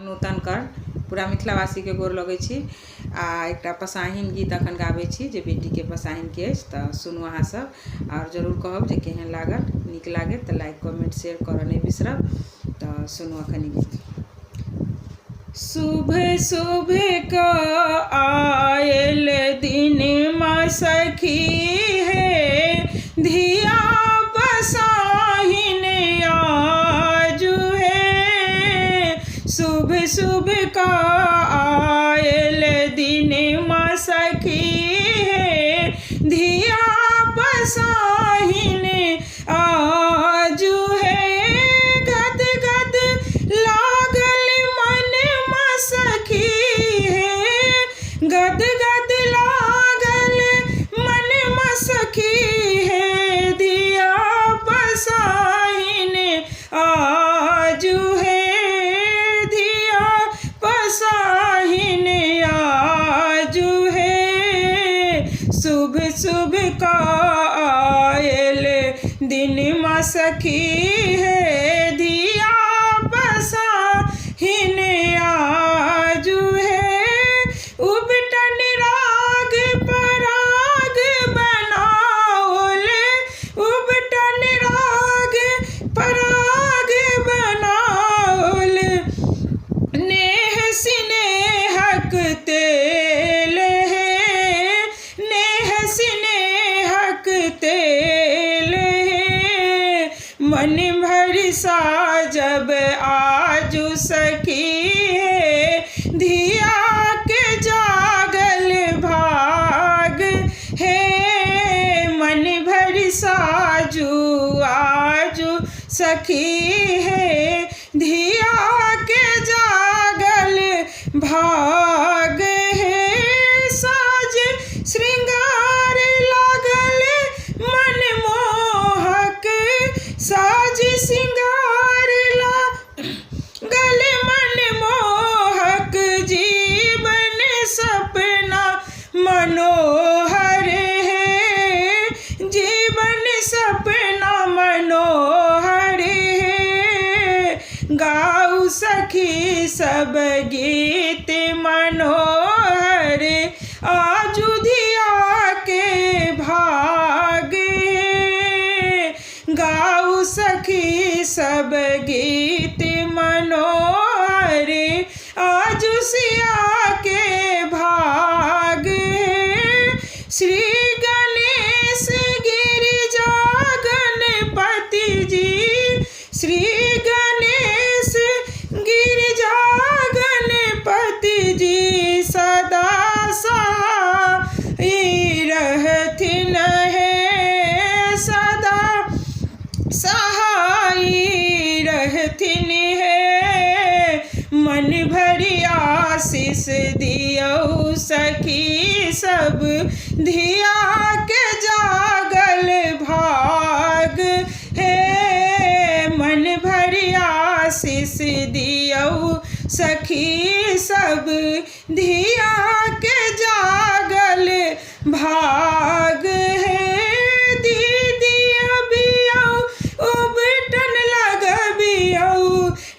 नूतन कर पूरा मिथिलावासी के गोर लगै छी। आ एकटा पसाहिन गीत अखन गाबै छी जे बेटी के पसाहिन के अछि, तऽ सुनू अहाँ सब और जरूर कहब जे केहन लागल। नीक लागे तऽ लाइक कमेंट शेयर करऽ नहीं बिसरब। तऽ सुनू अखन ई गीत। शुभ शुभ का आयल दिन माँ सखी है, धिया पसाहिन आजू है। शुभ शुभ का आयल दिन माँ सखी है, धिया पसाहिन आजू है। गद गद लागल मन माँ सखी है, गद गद लागल मन माँ सखी है, धिया पसाहिन आजू है, धिया पसाहिन आजू है। शुभ शुभ का आयल दिन माँ सखी है, धिया पसाहिन आजू है। उबटन राग पराग बनाओल, उबटन राग पराग बनाओल। नेह स्नेहक तेल है, नेह स्नेहक तेल है। मन भर साजब आजू सखी है, धिया के जागल भाग है। मन भर साजू आजू सखी है, धिया के जागल भाग है। साज श्रृंगार लागल मन मोहक, साज श्रृंगार लागल मन मोहक। जीवन सपना मनोहर है, जीवन सपना मनोहर है। गाऊ सखी सब गीत मनोहर, आजू धिया के भाग है। गाऊ सखी सब गीत मनोहर, आजू सिया के भाग है। श्री गणेश गिरिजा गणपति जी, श्री गणेश गिरिजा गणपति जी सदा सहाय रहथिन है, सदा सहाय रहथिन है। मन भरी आशीष दियौ सखी सब, धिया के जागल भाग है। मन भरी आशीष दियौ सखी सब, धिया के जागल भाग है। दीदी अबियौ उबटन लगबियौ,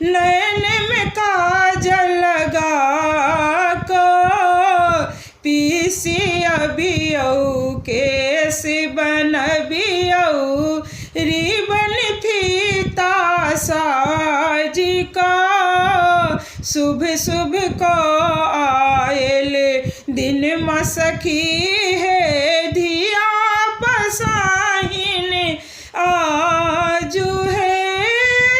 नयन में काजल लगा को। पीसी अबियौ केस बनबियौ, रिबन फीता साज का। शुभ शुभ को आयल दिन माँ सखी है, धिया पसाहिन आजू है।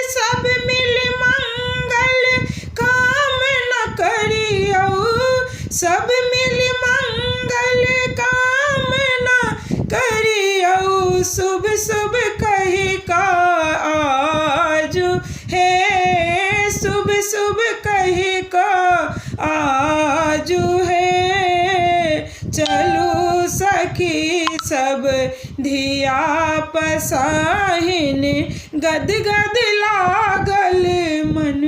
सब मिल मंगल कामना करियौ, सब मिल मंगल कामना करियौ। शुभ शुभ कही का आजू है, शुभ शुभ कही का आजू है। चलू सखी सब धिया पसाहिन, गद गद लागल मन